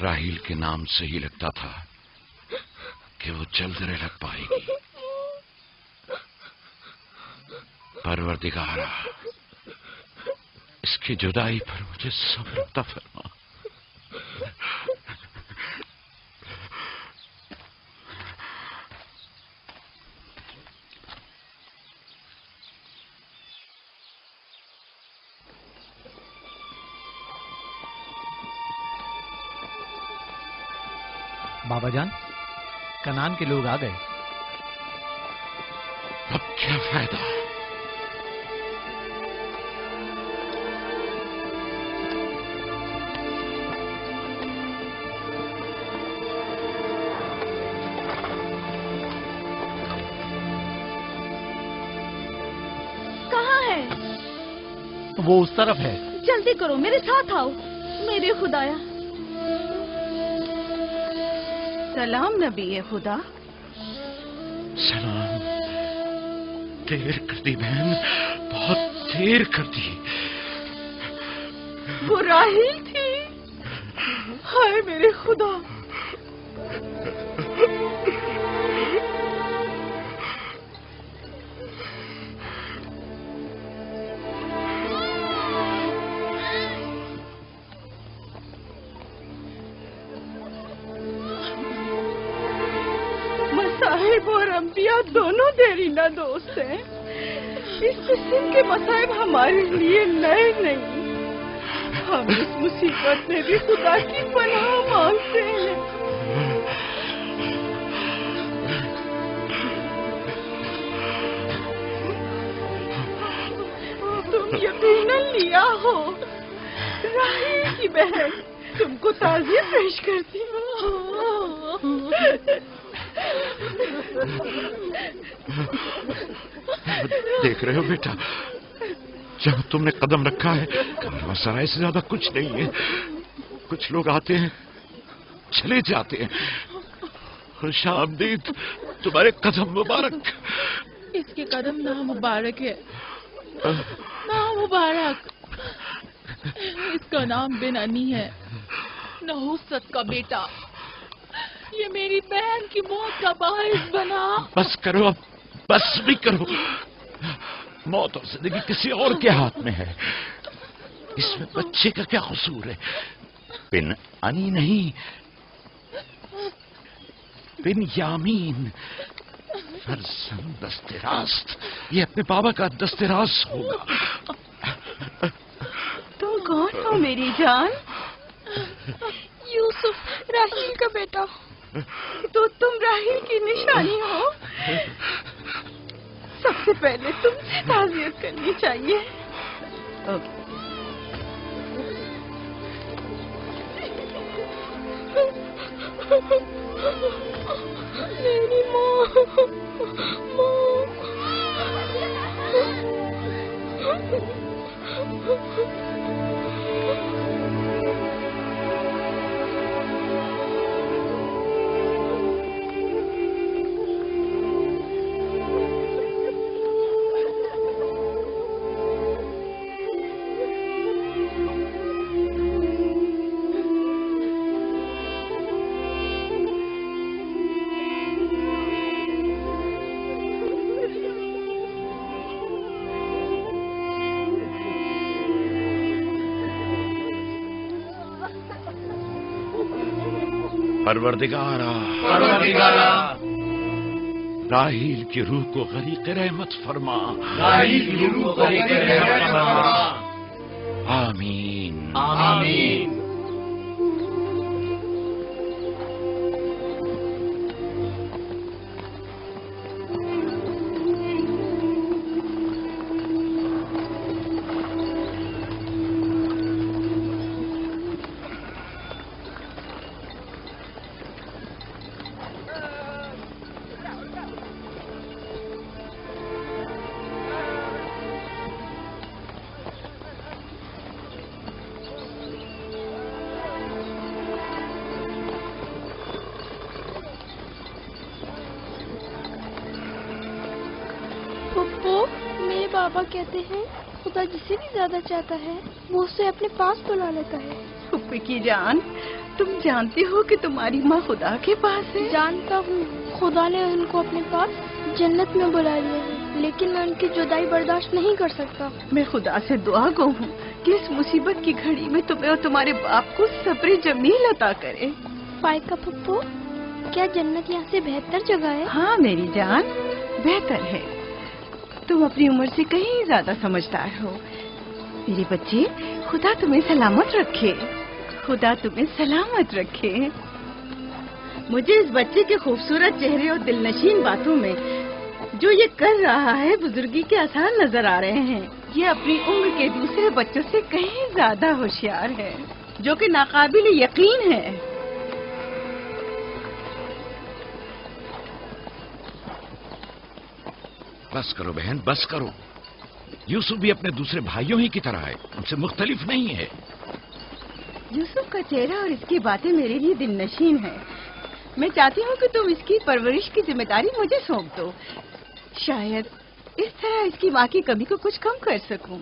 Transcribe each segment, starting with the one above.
راہیل کے نام سے ہی لگتا تھا کہ وہ جلد رہ پائے گی۔ پروردگارا، اس کی جدائی پر مجھے صبر عطا فرما۔ بابا جان، کنعان کے لوگ آ گئے۔ اب کیا فائدہ؟ کہاں ہے؟ وہ اس طرف ہے۔ جلدی کرو، میرے ساتھ آؤ۔ میرے خدایا۔ سلام نبی خدا۔ سلام۔ دیر کر دی بہن، بہت دیر کر دی۔ وہ راہیل تھی؟ ہائے میرے خدا! مصائب اور انبیاء دونوں دیرینہ دوست ہیں۔ اس قسم کے مصائب ہمارے لیے نئے نہیں۔ ہم اس مصیبت میں بھی خدا کی پناہ مانگتے ہیں۔ تم یقیناً لیا ہو، راہیل کی بہن تم کو تعزیت پیش کرتی ہوں۔ دیکھ رہے ہو بیٹا، جہاں تم نے قدم رکھا ہے کارواں سرائے سے زیادہ کچھ نہیں ہے۔ کچھ لوگ آتے ہیں، چلے جاتے ہیں۔ خوش آمدید تمہارے قدم مبارک۔ اس کے قدم نہ مبارک ہے، نہ مبارک۔ اس کا نام بن انی ہے، نحوست کا بیٹا۔ یہ میری بہن کی موت کا باعث بنا۔ بس کرو، اب بس بھی کرو۔ موت اور زندگی کسی اور کے ہاتھ میں ہے، اس میں بچے کا کیا قصور ہے؟ بن انی نہیں، بن یامین، فرزند دست راست۔ یہ اپنے بابا کا دست راست ہوگا۔ تم کون ہو میری جان؟ یوسف، راہیل کا بیٹا۔ تو تم راہیل کی نشانی ہو۔ سب سے پہلے تم سے تعزیت کرنی چاہیے۔ میری پروردگارا، راہیل کی روح کو غریق رحمت فرما۔ آمین آمین۔ بابا کہتے ہیں خدا جسے بھی زیادہ چاہتا ہے وہ اسے اپنے پاس بلا لیتا ہے۔ پھپھی کی جان، تم جانتے ہو کہ تمہاری ماں خدا کے پاس ہے؟ جانتا ہوں، خدا نے ان کو اپنے پاس جنت میں بلا لیا ہے، لیکن میں ان کی جدائی برداشت نہیں کر سکتا۔ میں خدا سے دعا گو ہوں کہ اس مصیبت کی گھڑی میں تمہیں اور تمہارے باپ کو صبر جمیل عطا کرے۔ فائقہ پھپھو، کیا جنت یہاں سے بہتر جگہ ہے؟ ہاں میری جان، بہتر ہے۔ تم اپنی عمر سے کہیں زیادہ سمجھدار ہو میری بچی۔ خدا تمہیں سلامت رکھے، خدا تمہیں سلامت رکھے۔ مجھے اس بچے کے خوبصورت چہرے اور دل نشین باتوں میں جو یہ کر رہا ہے بزرگی کے آثار نظر آ رہے ہیں۔ یہ اپنی عمر کے دوسرے بچوں سے کہیں زیادہ ہوشیار ہے، جو کہ ناقابل یقین ہے۔ بس کرو بہن، بس کرو۔ یوسف بھی اپنے دوسرے بھائیوں ہی کی طرح ہے، ان سے مختلف نہیں ہے۔ یوسف کا چہرہ اور اس کی باتیں میرے لیے دل نشین ہیں۔ میں چاہتی ہوں کہ تم اس کی پرورش کی ذمہ داری مجھے سونپ دو، شاید اس طرح اس کی ماں کی کمی کو کچھ کم کر سکوں۔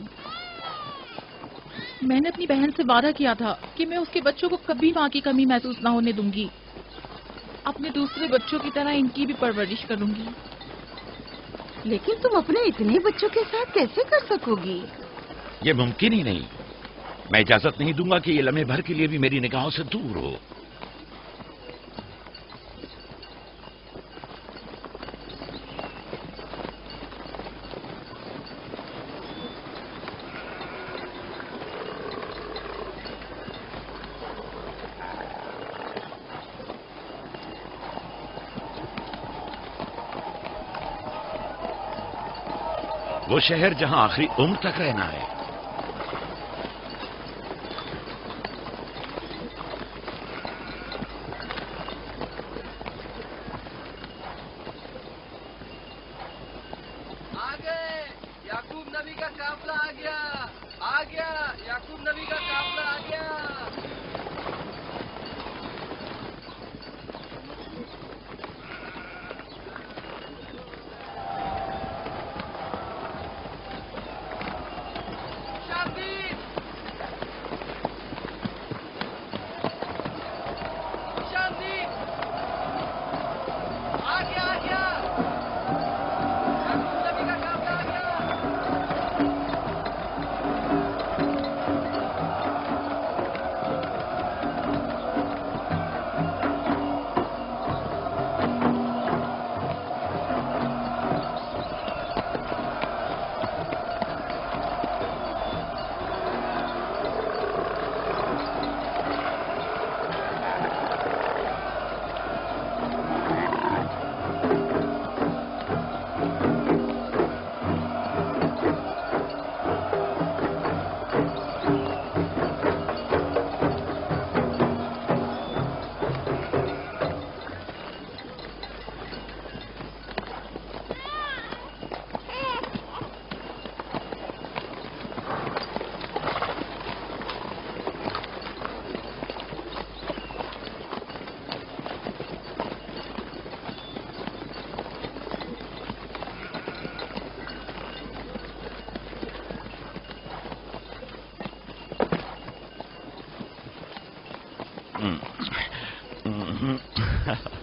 میں نے اپنی بہن سے وعدہ کیا تھا کہ میں اس کے بچوں کو کبھی ماں کی کمی محسوس نہ ہونے دوں گی۔ اپنے دوسرے بچوں کی طرح ان کی بھی پرورش کروں گی۔ لیکن تم اپنے اتنے بچوں کے ساتھ کیسے کر سکو گی؟ یہ ممکن ہی نہیں۔ میں اجازت نہیں دوں گا کہ یہ لمحے بھر کے لیے بھی میری نگاہوں سے دور ہو۔ وہ شہر جہاں آخری عمر تک رہنا ہے۔ یعقوب نبی کا قافلہ آ گیا، یعقوب نبی کا قافلہ آ گیا۔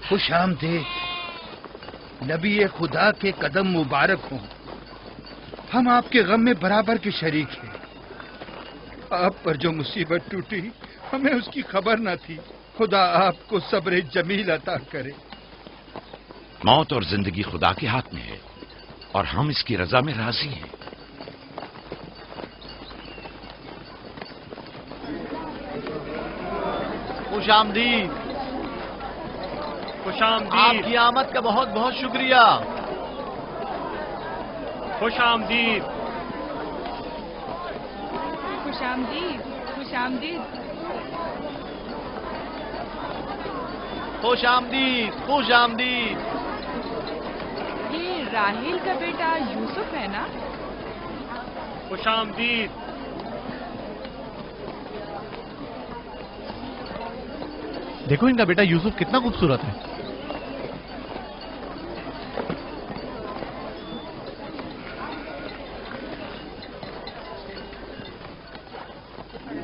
خوش آمدید، نبی خدا کے قدم مبارک ہوں۔ ہم آپ کے غم میں برابر کے شریک ہیں۔ آپ پر جو مصیبت ٹوٹی ہمیں اس کی خبر نہ تھی۔ خدا آپ کو صبر جمیل عطا کرے۔ موت اور زندگی خدا کے ہاتھ میں ہے اور ہم اس کی رضا میں راضی ہیں۔ خوش آمدید، خوش آمدید، آپ کی آمد کا بہت بہت شکریہ۔ خوش آمدید، خوش آمدید، خوش آمدید۔ خوش آمدید، خوش آمدید۔ یہ راہیل کا بیٹا یوسف ہے نا؟ خوش آمدید۔ دیکھو ان کا بیٹا یوسف کتنا خوبصورت ہے۔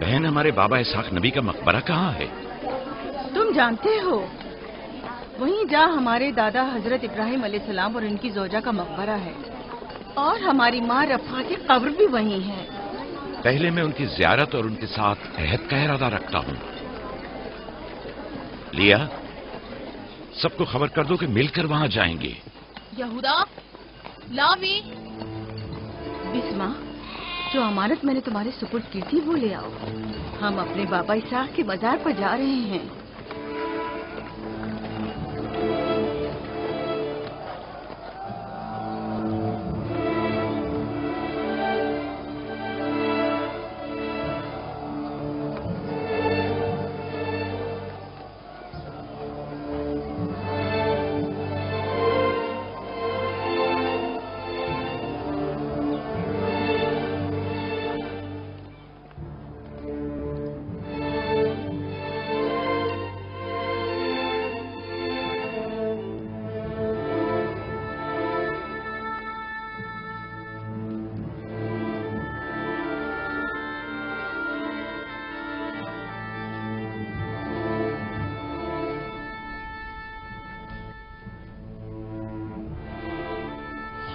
بہن، ہمارے بابا اسحاق نبی کا مقبرہ کہاں ہے؟ जानते हो, वहीं जहाँ हमारे दादा हजरत इब्राहिम अलैहिस्सलाम और इनकी जोजा का मकबरा है, और हमारी माँ रफ़ा की कब्र भी वहीं है। पहले मैं उनकी ज़ियारत और उनके साथ अहद का इरादा रखता हूँ। लिया, सबको खबर कर दो कि मिलकर वहां जाएंगे। यहूदा, लावी, बिस्मा, जो अमानत मैंने तुम्हारे सुपुर्द की थी वो ले आओ। हम अपने बाबा इसहाक के मजार पर जा रहे हैं।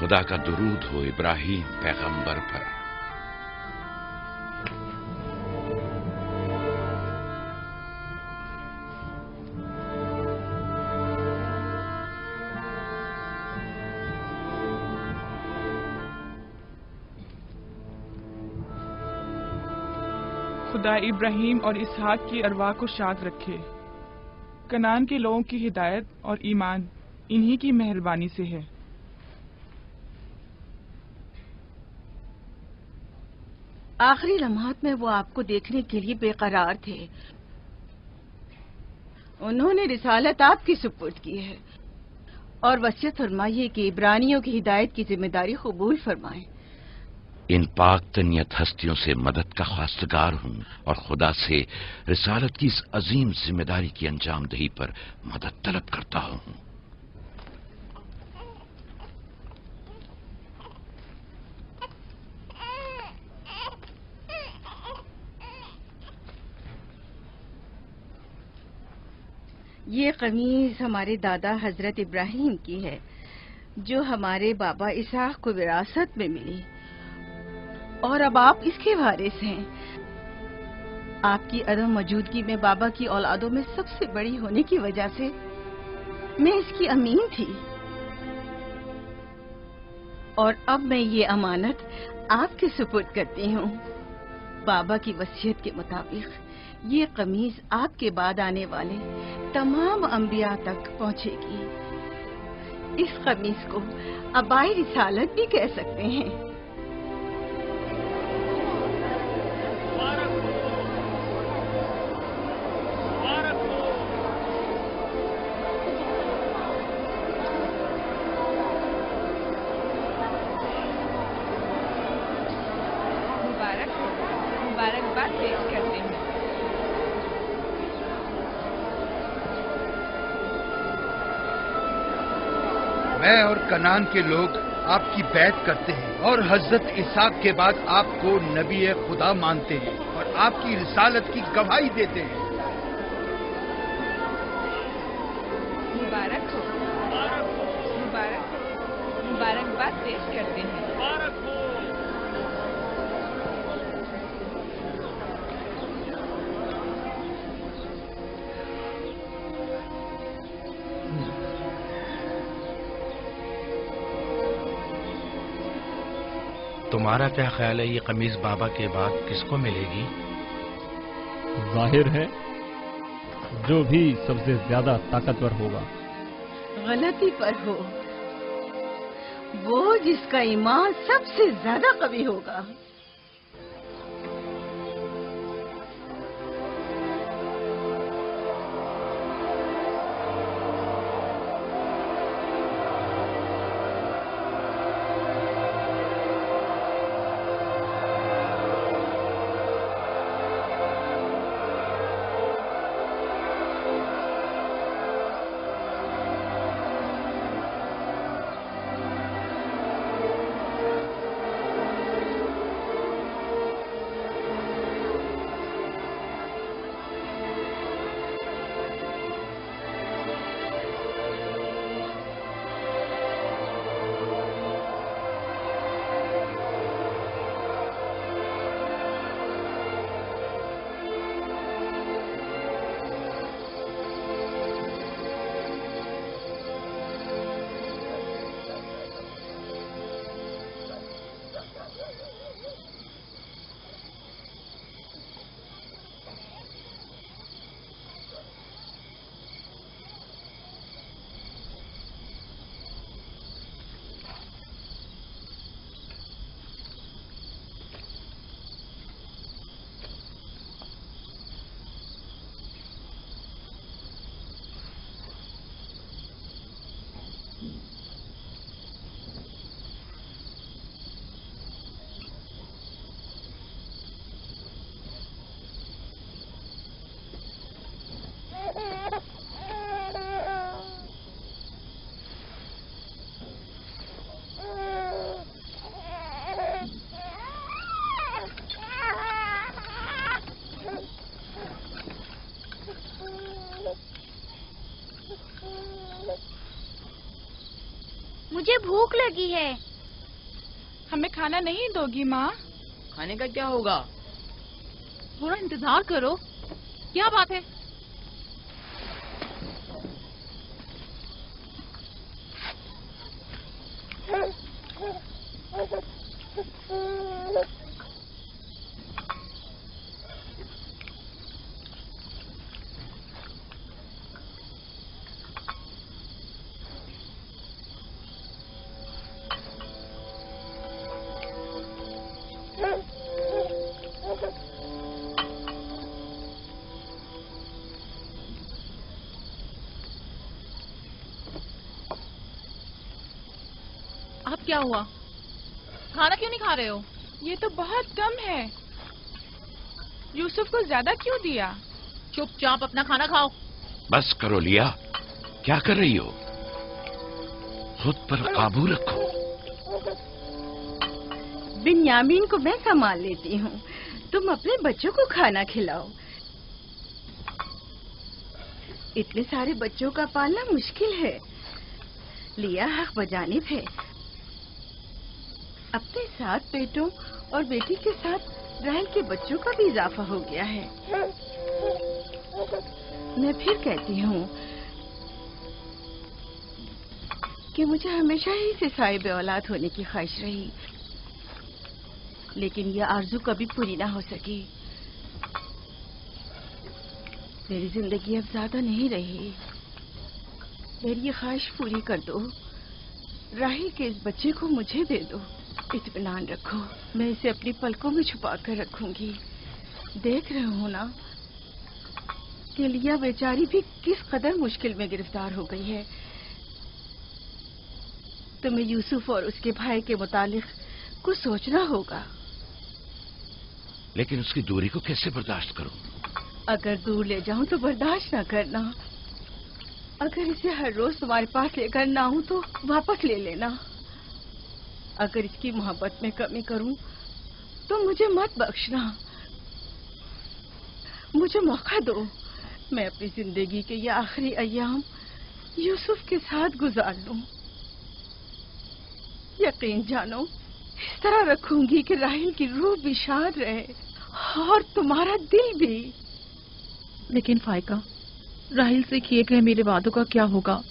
खुदा का दुरूद हो इब्राहिम पैगंबर पर। खुदा इब्राहिम और इसहाक की अरवाह को शाद रखे। कनान के लोगों की हिदायत और ईमान इन्हीं की मेहरबानी से है। आखिरी लम्हात में वो आपको देखने के लिए बेकरार थे। उन्होंने रिसालत आपकी सुपुर्द की है और वसीयत फरमाई है कि इब्रानियों की हिदायत की जिम्मेदारी कबूल फरमाएं। इन पाक तनियत हस्तियों से मदद का ख्वास्तगार हूँ और खुदा से रिसालत की इस अजीम जिम्मेदारी की अंजाम दही पर मदद तलब करता हूँ। ये कमीज हमारे दादा हजरत इब्राहिम की है, जो हमारे बाबा इसहाक को विरासत में मिली, और अब आप इसके वारिस हैं। आपकी अदम मौजूदगी में बाबा की औलादों में सबसे बड़ी होने की वजह से मैं इसकी अमीन थी, और अब मैं ये अमानत आपके सुपुर्द करती हूँ। बाबा की वसीयत के मुताबिक ये कमीज आपके बाद आने वाले तमाम अंबिया तक पहुँचेगी। इस कमीज को अबाई रिसालत भी कह सकते हैं। मुबारकबाद पेश करते हैं। मैं और कनान के लोग आपकी बैत करते हैं और हजरत इसहाक के बाद आपको नबी खुदा मानते हैं और आपकी रिसालत की गवाही देते हैं। मुबारक हो, मुबारकबाद पेश करते हैं। तुम्हारा क्या ख्याल है, ये कमीज बाबा के बाद किसको मिलेगी? जाहिर है जो भी सबसे ज्यादा ताकतवर होगा। गलती पर हो, वो जिसका ईमान सबसे ज्यादा कवी होगा। मुझे भूख लगी है। हमें खाना नहीं दोगी माँ? खाने का क्या होगा? थोड़ा इंतजार करो। क्या बात है? अब क्या हुआ? खाना क्यों नहीं खा रहे हो? ये तो बहुत कम है। यूसुफ को ज्यादा क्यों दिया? चुपचाप अपना खाना खाओ। बस करो लिया, क्या कर रही हो? खुद पर काबू रखो। बिन्यामीन को मैं संभाल लेती हूँ, तुम अपने बच्चों को खाना खिलाओ। इतने सारे बच्चों का पालना मुश्किल है। लिया हक बजानिब है। अपने 7 बेटों और बेटी के साथ राहेल के बच्चों का भी इजाफा हो गया है। मैं फिर कहती हूँ कि मुझे हमेशा ही से साहिब औलाद होने की ख्वाहिश रही, लेकिन यह आरज़ू कभी पूरी ना हो सकी। मेरी जिंदगी अब ज्यादा नहीं रही। मेरी ये ख्वाहिश पूरी कर दो। राहेल के इस बच्चे को मुझे दे दो। इत्मीनान रखो, मैं इसे अपनी पलकों में छुपा कर रखूंगी। देख रहे हो ना कि लिया बेचारी भी किस कदर मुश्किल में गिरफ्तार हो गई है। तुम्हें यूसुफ और उसके भाई के मुतालिक कुछ सोचना होगा। लेकिन उसकी दूरी को कैसे बर्दाश्त करूं? अगर दूर ले जाऊं तो बर्दाश्त न करना। अगर इसे हर रोज तुम्हारे पास लेकर ना आऊं तो वापस ले लेना। अगर इसकी मोहब्बत में कमी करूं तो मुझे मत बख्शना। मुझे मौका दो, मैं अपनी जिंदगी के ये आखिरी अय्याम यूसुफ के साथ गुजार लूं। यकीन जानो, इस तरह रखूंगी कि राहेल की रूह भी शाद रहे और तुम्हारा दिल भी। लेकिन फाइका, राहिल से किए गए मेरे वादों का क्या होगा?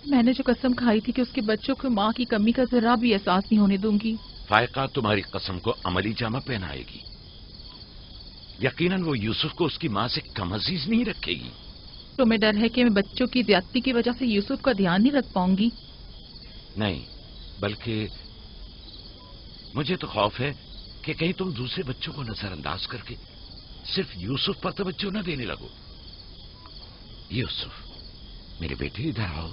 मैंने जो कसम खाई थी कि उसके बच्चों को माँ की कमी का जरा भी एहसास नहीं होने दूंगी। फायका तुम्हारी कसम को अमली जामा पहनाएगी। यकीनन वो यूसुफ को उसकी माँ से कम अजीज नहीं रखेगी। तुम्हें डर है कि मैं बच्चों की ज्यादती की वजह से यूसुफ का ध्यान नहीं रख पाऊंगी? नहीं, बल्कि मुझे तो खौफ है कि कहीं तुम दूसरे बच्चों को नजरअंदाज करके सिर्फ यूसुफ पर तवज्जो न देने लगो। यूसुफ, मेरे बेटे इधर आओ।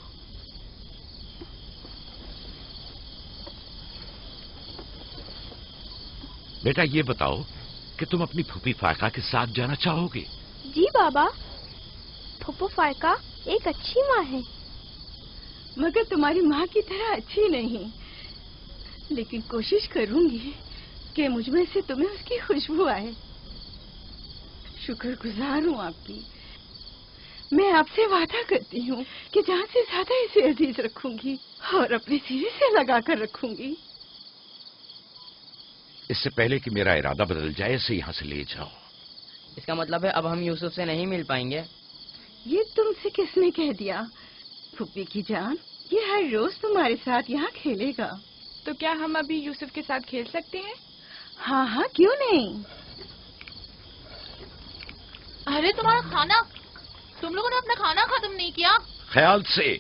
बेटा ये बताओ कि तुम अपनी फूफी फायका के साथ जाना चाहोगे? जी बाबा, फूफू फायका एक अच्छी माँ है। मगर तुम्हारी माँ की तरह अच्छी नहीं, लेकिन कोशिश करूंगी कि मुझमें से तुम्हें उसकी खुशबू आए। शुक्रगुजार हूँ आपकी। मैं आपसे वादा करती हूँ कि जहाँ से ज्यादा इसे अजीज रखूंगी और अपने सीने से लगा कर रखूंगी। इससे पहले कि मेरा इरादा बदल जाए, इसे यहाँ से ले जाओ। इसका मतलब है अब हम यूसुफ से नहीं मिल पाएंगे? ये तुमसे किसने कह दिया? फूफी की जान, ये हर रोज तुम्हारे साथ यहाँ खेलेगा। तो क्या हम अभी यूसुफ के साथ खेल सकते हैं? हाँ हाँ, क्यों नहीं। अरे तुम्हारा खाना, तुम लोगों ने अपना खाना खत्म नहीं किया? ख्याल से।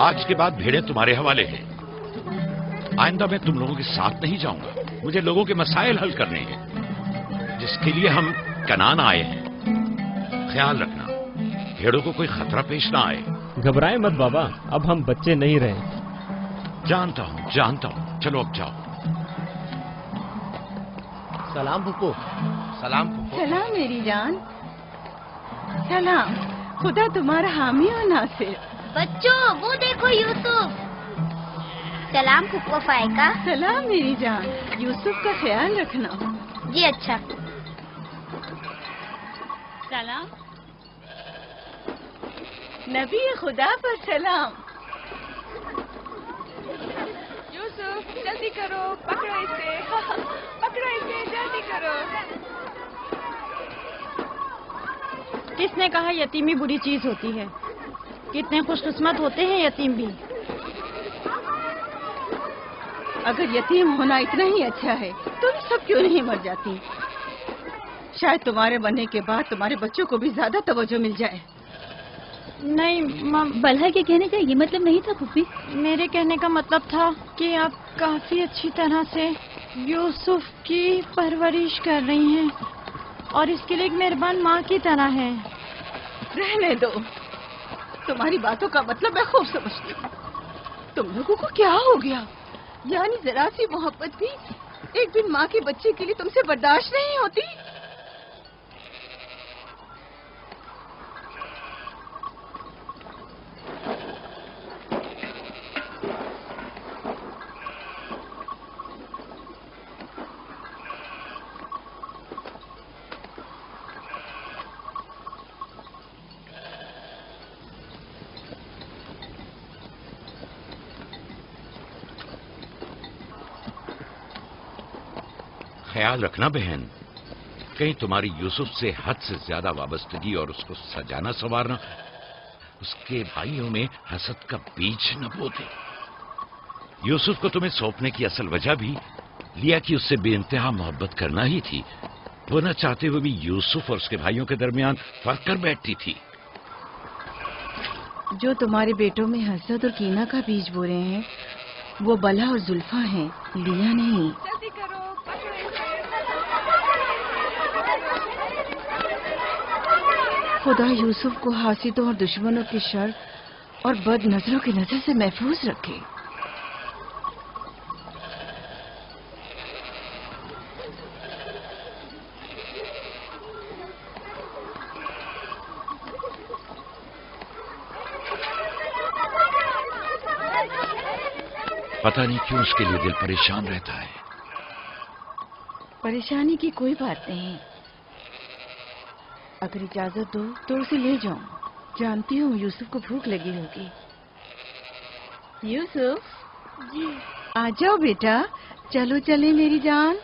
आज के बाद भेड़ें तुम्हारे हवाले हैं। आइंदा मैं तुम लोगों के साथ नहीं जाऊंगा। मुझे लोगों के मसाइल हल करने हैं, जिसके लिए हम कनान आए हैं। ख्याल रखना भेड़ों को कोई खतरा पेश ना आए। घबराए मत बाबा, अब हम बच्चे नहीं रहे। जानता हूं। चलो अब जाओ। सलाम फुप्पो। सलाम फुप्पो। सलाम मेरी जान। सलाम। खुदा तुम्हारा हामी हो नासिर। बच्चों वो देखो यूसुफ। सलाम फुप्पो फायका। सलाम मेरी जान। यूसुफ का ख्याल रखना। जी अच्छा। सलाम। नबी खुदा पर सलाम। यूसुफ जल्दी करो, पकड़ो इसे। पकड़ो इसे, जल्दी करो। किसने कहा यतीमी बुरी चीज होती है? कितने खुशकिस्मत होते हैं यतीम भी। अगर यतीम होना इतना ही अच्छा है, तुम सब क्यों नहीं मर जाती? शायद तुम्हारे बनने के बाद तुम्हारे बच्चों को भी ज्यादा तवज्जो मिल जाए। नहीं बल्हा के कहने का ये मतलब नहीं था फूफी। मेरे कहने का मतलब था कि आप काफी अच्छी तरह से यूसुफ की परवरिश कर रही हैं और इसके लिए एक मेहरबान माँ की तरह हैं। रहने दो, तुम्हारी बातों का मतलब मैं खूब समझती हूँ। तुम लोगों को क्या हो गया? यानी जरा सी मोहब्बत भी एक दिन माँ के बच्चे के लिए तुमसे बर्दाश्त नहीं होती? ख्याल रखना बहन, कहीं तुम्हारी यूसुफ से हद से ज्यादा वाबस्तगी और उसको सजाना संवारना उसके भाइयों में हसद का बीज न बो दे। यूसुफ को तुम्हें सौंपने की असल वजह भी लिया कि उससे बेइंतहा मोहब्बत करना ही थी। वो न चाहते हुए भी यूसुफ और उसके भाइयों के दरमियान फर्क कर बैठती थी। जो तुम्हारे बेटों में हसद और कीना का बीज बो रहे हैं, वो बला और जुल्फा हैं, लिया नहीं। जल्दी करो, पकड़ो इसे। खुदा यूसुफ को हासिदों और दुश्मनों के शर और बद नजरों की नजर से महफूज रखे। पता नहीं क्यों उसके लिए दिल परेशान रहता है। परेशानी की कोई बात नहीं। अगर इजाजत दो तो उसे ले जाऊं। जानती हूँ यूसुफ को भूख लगी होगी। यूसुफ जी, आ जाओ बेटा, चलो चले मेरी जान।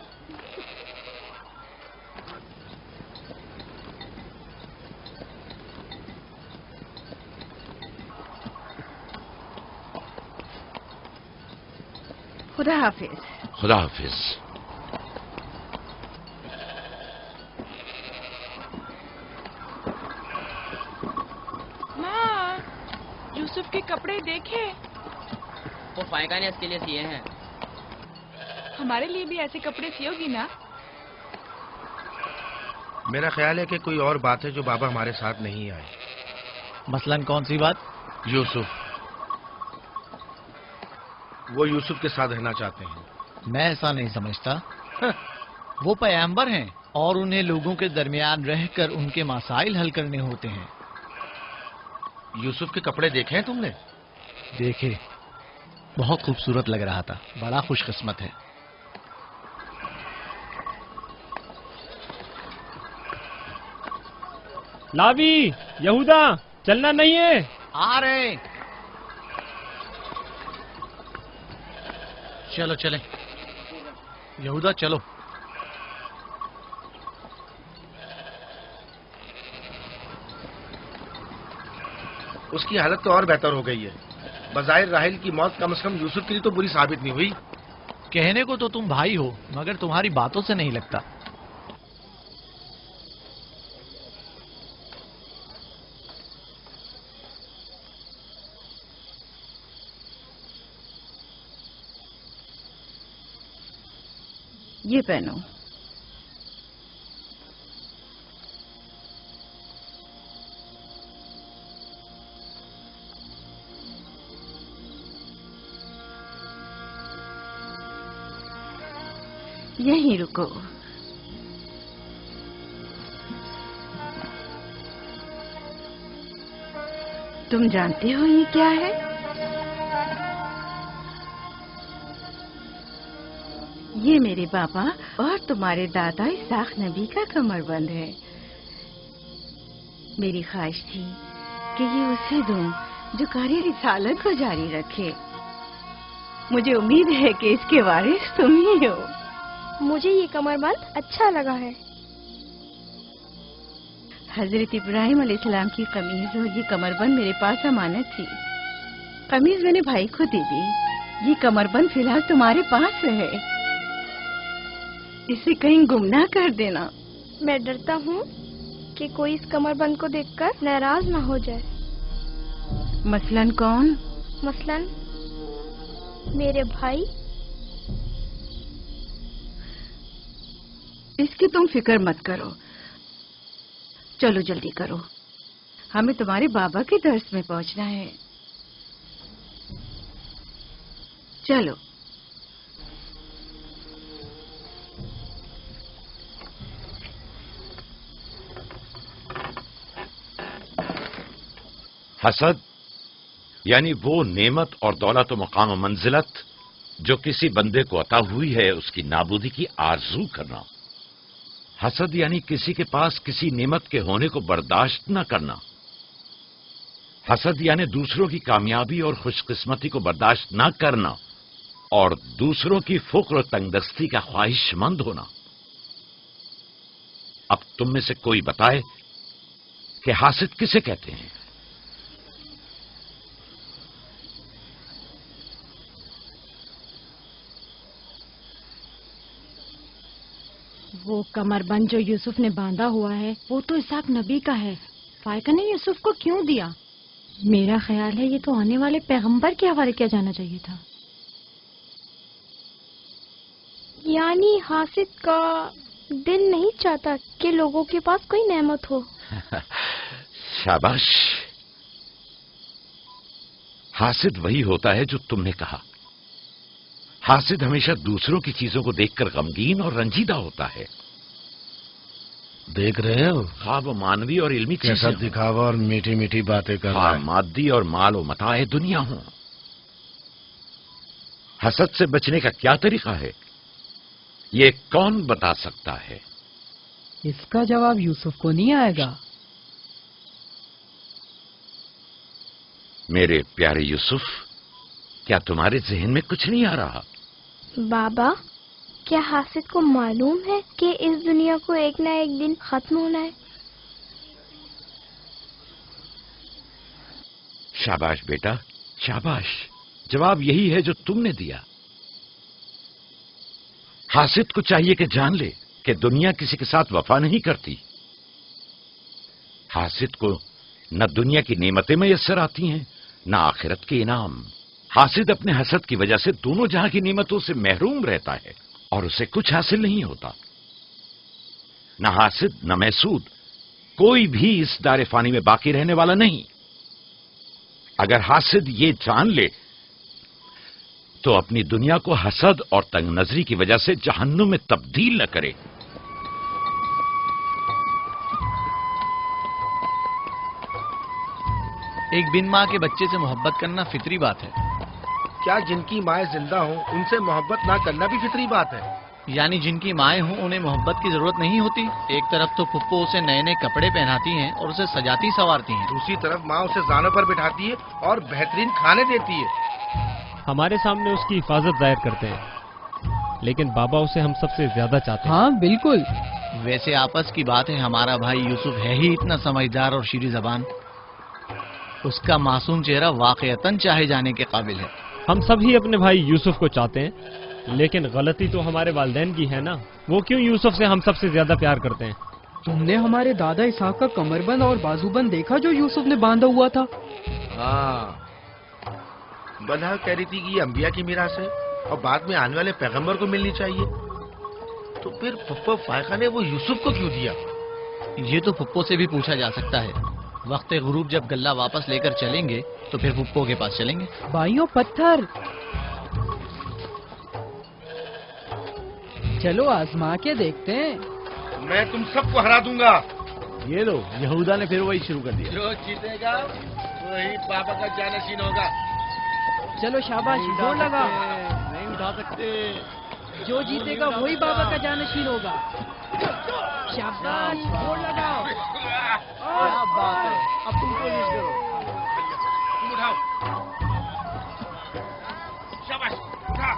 खुदा हाफिज। खुदा हाफिज। माँ, यूसुफ के कपड़े देखे? वो फायका ने इसके लिए सिए हैं। हमारे लिए भी ऐसे कपड़े सियोगी ना? मेरा ख्याल है कि कोई और बात है जो बाबा हमारे साथ नहीं आए। मसलन कौन सी बात? यूसुफ। वो यूसुफ के साथ रहना चाहते हैं। मैं ऐसा नहीं समझता। वो पैगंबर हैं और उन्हें लोगों के दरमियान रहकर उनके मसाइल हल करने होते हैं। यूसुफ के कपड़े देखे हैं तुमने? देखे, बहुत खूबसूरत लग रहा था। बड़ा खुशकिस्मत है। लावी, यहूदा, चलना नहीं है। आ रहे। चलो चले। यहूदा चलो। उसकी हालत तो और बेहतर हो गई है। बज़ाहिर राहिल की मौत कम से कम यूसुफ के लिए तो बुरी साबित नहीं हुई। कहने को तो तुम भाई हो, मगर तुम्हारी बातों से नहीं लगता। یہ پہنو. یہیں رکو. تم جانتے ہو یہ کیا ہے؟ یہ میرے بابا اور تمہارے دادا اسحاق نبی کا کمر بند ہے. میری خواہش تھی کہ یہ اسے دوں جو کار رسالت کو جاری رکھے. مجھے امید ہے کہ اس کے وارث تم ہی ہو. مجھے یہ کمر بند اچھا لگا ہے. حضرت ابراہیم علیہ السلام کی قمیض اور یہ کمر بند میرے پاس امانت تھی. قمیض میں نے بھائی کو دے دی. یہ کمر بند فی الحال تمہارے پاس ہے. اسے کہیں گم نہ کر دینا. میں ڈرتا ہوں کہ کوئی اس کمر بند کو دیکھ کر ناراض نہ ہو جائے. مثلاً کون؟ مثلاً میرے بھائی. اس کی تم فکر مت کرو. چلو جلدی کرو، ہمیں تمہارے بابا کے درس میں پہنچنا ہے. چلو. حسد یعنی وہ نعمت اور دولت و مقام و منزلت جو کسی بندے کو عطا ہوئی ہے اس کی نابودی کی آرزو کرنا. حسد یعنی کسی کے پاس کسی نعمت کے ہونے کو برداشت نہ کرنا. حسد یعنی دوسروں کی کامیابی اور خوش قسمتی کو برداشت نہ کرنا اور دوسروں کی فقر و تنگدستی کا خواہش مند ہونا. اب تم میں سے کوئی بتائے کہ حاسد کسے کہتے ہیں؟ وہ کمر بند جو یوسف نے باندھا ہوا ہے وہ تو اسحاق نبی کا ہے. فائقہ نے یوسف کو کیوں دیا؟ میرا خیال ہے یہ تو آنے والے پیغمبر کے حوالے کیا جانا چاہیے تھا. یعنی حاسد کا دل نہیں چاہتا کہ لوگوں کے پاس کوئی نعمت ہو. شاباش. حاسد وہی ہوتا ہے جو تم نے کہا. حاسد ہمیشہ دوسروں کی چیزوں کو دیکھ کر غمگین اور رنجیدہ ہوتا ہے. دیکھ رہے ہو خواب و مانوی اور علمی کیسا دکھاوا اور میٹھی میٹھی باتیں کر رہا ہے. مادی اور مال و متاع دنیا ہوں. حسد سے بچنے کا کیا طریقہ ہے یہ کون بتا سکتا ہے؟ اس کا جواب یوسف کو نہیں آئے گا. میرے پیارے یوسف، کیا تمہارے ذہن میں کچھ نہیں آ رہا؟ بابا، کیا حاسد کو معلوم ہے کہ اس دنیا کو ایک نہ ایک دن ختم ہونا ہے؟ شاباش بیٹا، شاباش. جواب یہی ہے جو تم نے دیا. حاسد کو چاہیے کہ جان لے کہ دنیا کسی کے ساتھ وفا نہیں کرتی. حاسد کو نہ دنیا کی نعمتیں میسر آتی ہیں نہ آخرت کے انعام. حاسد اپنے حسد کی وجہ سے دونوں جہاں کی نعمتوں سے محروم رہتا ہے اور اسے کچھ حاصل نہیں ہوتا. نہ حاسد نہ محسود کوئی بھی اس دار فانی میں باقی رہنے والا نہیں. اگر حاسد یہ جان لے تو اپنی دنیا کو حسد اور تنگ نظری کی وجہ سے جہنم میں تبدیل نہ کرے. ایک بن ماں کے بچے سے محبت کرنا فطری بات ہے. کیا جن کی مائیں زندہ ہوں ان سے محبت نہ کرنا بھی فطری بات ہے؟ یعنی جن کی مائیں ہوں انہیں محبت کی ضرورت نہیں ہوتی. ایک طرف تو پھپھو اسے نئے نئے کپڑے پہناتی ہیں اور اسے سجاتی سنوارتی ہیں، دوسری طرف ماں اسے زانوں پر بٹھاتی ہے اور بہترین کھانے دیتی ہے. ہمارے سامنے اس کی حفاظت ظاہر کرتے ہیں لیکن بابا اسے ہم سب سے زیادہ چاہتے ہیں. ہاں بالکل. ویسے آپس کی بات ہے ہمارا بھائی یوسف ہے ہی اتنا سمجھدار اور شیریں زبان. اس کا معصوم چہرہ واقعتاً چاہے جانے کے قابل ہے. ہم سب ہی اپنے بھائی یوسف کو چاہتے ہیں لیکن غلطی تو ہمارے والدین کی ہے نا. وہ کیوں یوسف سے ہم سب سے زیادہ پیار کرتے ہیں؟ تم نے ہمارے دادا اسحاق کا کمر بند اور بازو بند دیکھا جو یوسف نے باندھا ہوا تھا؟ ہاں، بلہا کہہ رہی تھی کہ یہ انبیاء کی میراث ہے اور بعد میں آنے والے پیغمبر کو ملنی چاہیے. तो फिर फुप्पो फायका ने वो यूसुफ को क्यों दिया? ये तो फुप्पो से भी पूछा जा सकता है। वक्त गुरूब जब गल्ला वापस लेकर चलेंगे तो फिर फुप्पो के पास चलेंगे। भाइयों पत्थर, चलो आजमा के देखते हैं। मैं तुम सबको हरा दूंगा। ये लो, यहूदा ने फिर वही शुरू कर दिया। जो जीतेगा वही बाबा का जानशीन होगा। चलो शाबाश, जोर लगा। नहीं उठा सकते। जो जीतेगा वही बाबा का जानशीन होगा। शाबाश, जोर लगाओ। क्या बात है, अब तुम कोशिश करो। तुम उठाओ। शाबाश, उठा।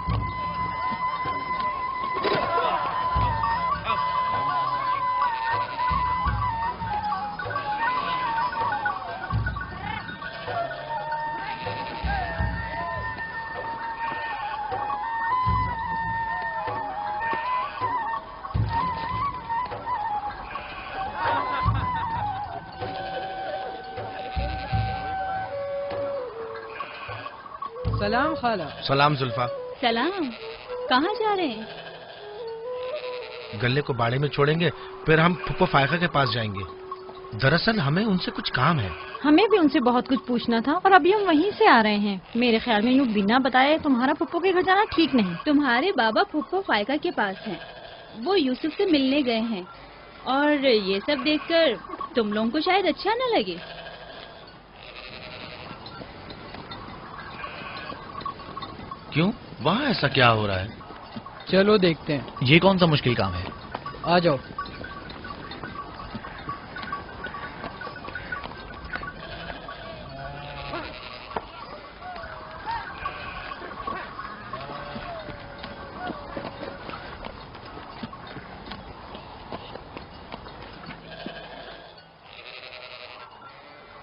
सलाम खाला। सलाम जुल्फा। सलाम। कहाँ जा रहे हैं? गल्ले को बाड़े में छोड़ेंगे, फिर हम फुप्पो फायका के पास जाएंगे। दरअसल हमें उनसे कुछ काम है। हमें भी उनसे बहुत कुछ पूछना था और अभी हम वहीं से आ रहे हैं। मेरे ख्याल में यूँ बिना बताए तुम्हारा फुप्पो के घर जाना ठीक नहीं। तुम्हारे बाबा फुप्पो फायका के पास हैं। वो यूसुफ से मिलने गए हैं और ये सब देखकर तुम लोगों को शायद अच्छा न लगे। क्यों? वहाँ ऐसा क्या हो रहा है? चलो देखते हैं। ये कौन सा मुश्किल काम है? आ जाओ।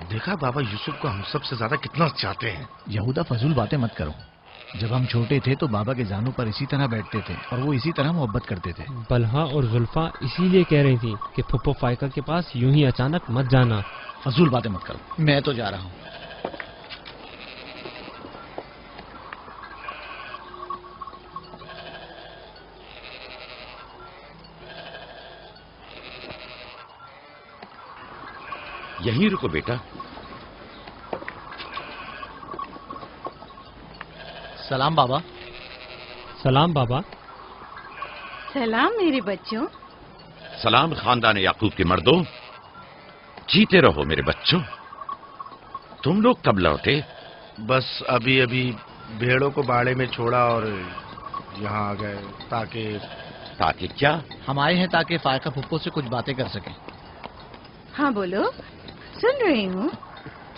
देखा बाबा यूसुफ को हम सबसे ज्यादा कितना चाहते हैं। यहूदा फजूल बातें मत करो। जब हम छोटे थे तो बाबा के जानों पर इसी तरह बैठते थे और वो इसी तरह मोहब्बत करते थे। बलहा और जुल्फा इसीलिए कह रही थी कि फुप्पो फायका के पास यूं ही अचानक मत जाना। फजूल बातें मत करो, मैं तो जा रहा हूँ। यहीं रुको बेटा। सलाम बाबा। सलाम बाबा। सलाम मेरे बच्चों। सलाम खानदान याकूब के मर्दों। जीते रहो मेरे बच्चों। तुम लोग कब लौटे? बस अभी अभी भेड़ों को बाड़े में छोड़ा और यहाँ आ गए। ताकि क्या? हम आए हैं ताकि फायका फुप्पो से कुछ बातें कर सकें। हाँ बोलो, सुन रही हूँ।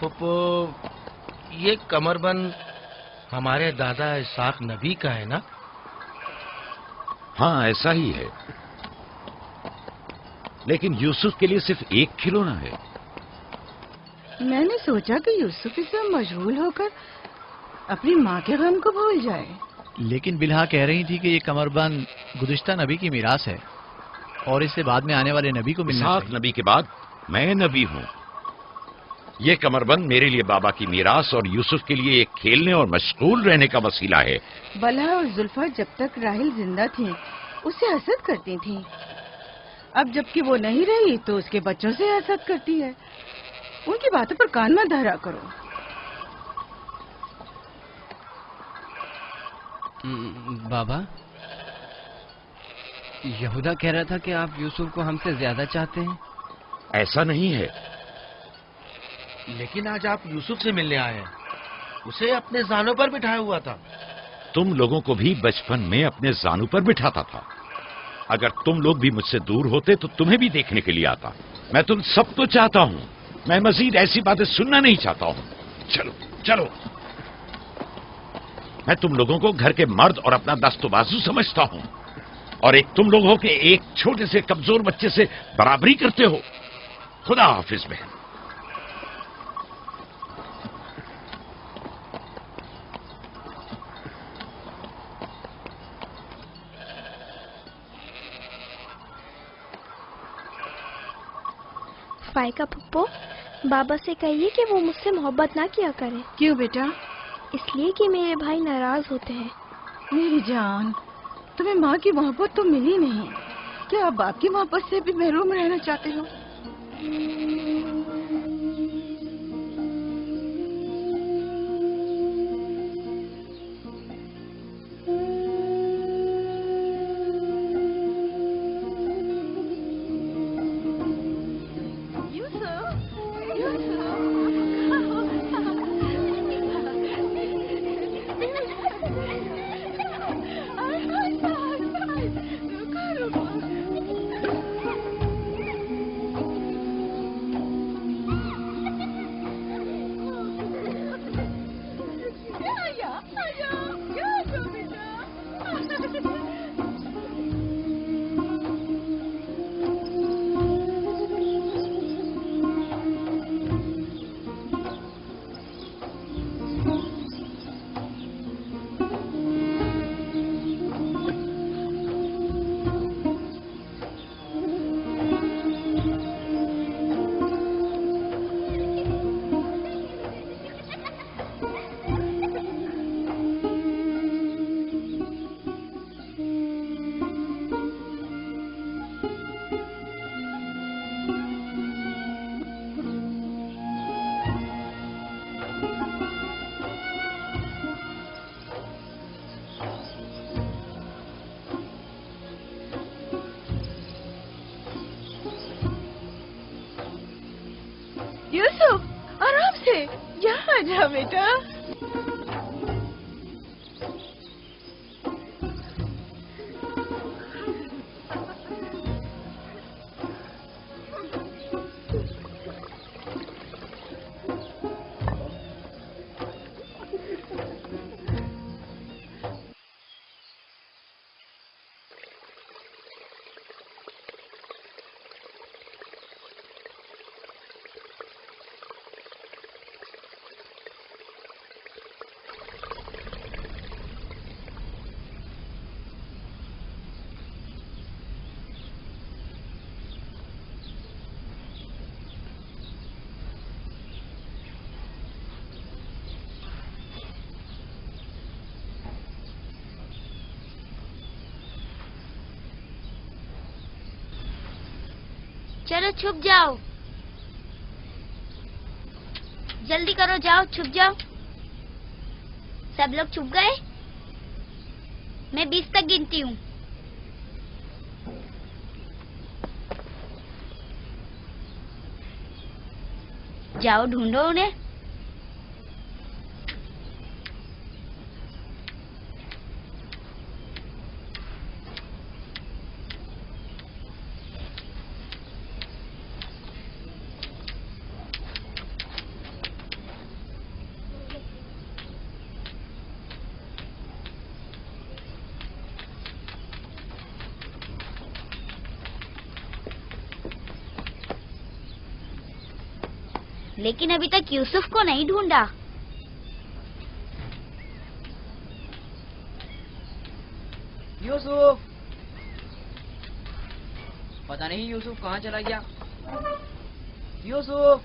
फुप्पो, ये कमरबंद हमारे दादा इसाक नबी का है ना? हाँ ऐसा ही है, लेकिन यूसुफ के लिए सिर्फ एक खिलौना है। मैंने सोचा कि यूसुफ इसमें मशगूल होकर अपनी माँ के गम को भूल जाए। लेकिन बिलहा कह रही थी कि ये कमरबंद गुज़िश्ता नबी की मीरास है और इससे बाद में आने वाले नबी को मिलना चाहिए। नबी के बाद मैं नबी हूँ। ये कमरबंद मेरे लिए बाबा की मीरास और यूसुफ के लिए एक खेलने और मशगूल रहने का वसीला है। बलहा और जुल्फा जब तक राहिल जिंदा थी उसे हसद करती थी। अब जबकि वो नहीं रही तो उसके बच्चों से हसद करती है। उनकी बातों पर कान मत धरा करो। बाबा, यहूदा कह रहा था कि आप यूसुफ को हमसे ज्यादा चाहते हैं। ऐसा नहीं है। लेकिन आज आप यूसुफ से मिलने आए हैं। उसे अपने जानों पर बिठाया हुआ था। तुम लोगों को भी बचपन में अपने जानों पर बिठाता था। अगर तुम लोग भी मुझसे दूर होते तो तुम्हें भी देखने के लिए आता। मैं तुम सबको चाहता हूँ। मैं मजीद ऐसी बातें सुनना नहीं चाहता हूँ। चलो चलो। मैं तुम लोगों को घर के मर्द और अपना दस्तबाजू समझता हूँ और एक तुम लोग हो के एक छोटे से कमजोर बच्चे से बराबरी करते हो। खुदा हाफिज में। फायका फुप्पो, बाबा से कहिए कि वो मुझसे मोहब्बत ना किया करे। क्यों बेटा? इसलिए कि मेरे भाई नाराज होते हैं। मेरी जान, तुम्हें माँ की मोहब्बत तो मिली नहीं। क्या आप बाप की मोहब्बत से भी महरूम रहना चाहते हो? यूसुफ, आराम से, यहाँ आ जा बेटा। चलो छुप जाओ, जल्दी करो, जाओ छुप जाओ। सब लोग छुप गए? मैं 20 तक गिनती हूँ। जाओ ढूंढो उन्हें। लेकिन अभी तक यूसुफ को नहीं ढूंढा। यूसुफ, पता नहीं यूसुफ कहाँ चला गया। यूसुफ,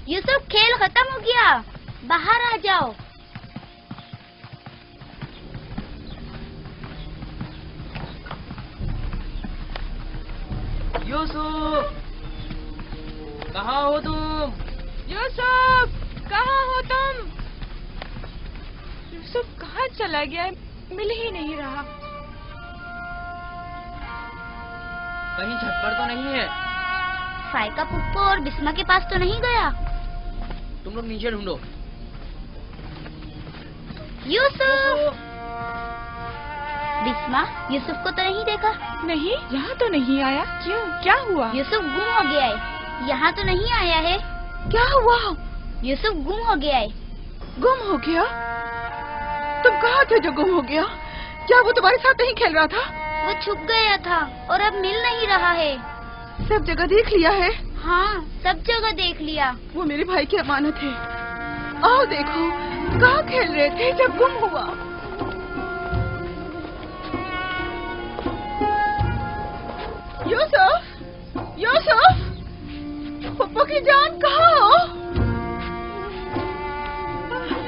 यूसुफ, खेल खत्म हो गया, बाहर आ जाओ। यूसुफ, कहाँ हो तुम? यूसुफ, कहाँ हो तुम? यूसुफ कहाँ चला गया है? मिल ही नहीं रहा। कहीं छत पर तो नहीं है? फाइका पुप्पो और बिस्मा के पास तो नहीं गया? तुम लोग नीचे ढूंढो। यूसुफ! बिस्मा, यूसुफ को तो नहीं देखा? नहीं, यहाँ तो नहीं आया। क्यों, क्या हुआ? यूसुफ गुम हो गया है। यहाँ तो नहीं आया है। क्या हुआ? यूसुफ गुम हो गया है। गुम हो गया? तुम कहाँ थे जो गुम हो गया? क्या वो तुम्हारे साथ नहीं खेल रहा था? वो छुप गया था और अब मिल नहीं रहा है। सब जगह देख लिया है? हाँ, सब जगह देख लिया। वो मेरे भाई की अमानत है। आओ देखो, कहाँ खेल रहे थे जब गुम हुआ? यूसुफ, यूसुफ, पप्पू की जान कहाँ हो?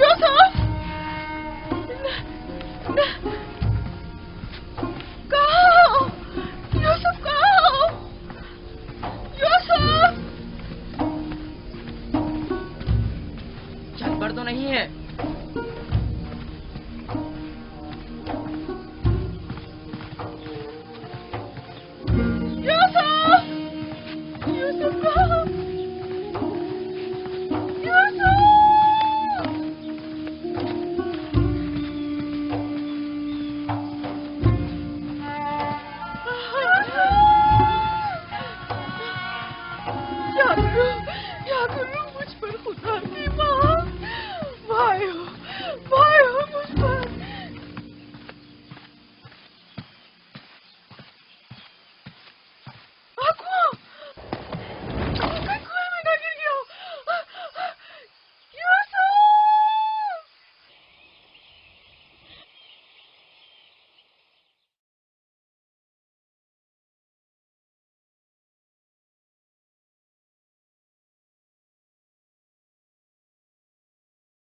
यूसुफ, नहीं है। यूसुफ कहाँ? क्या करूं?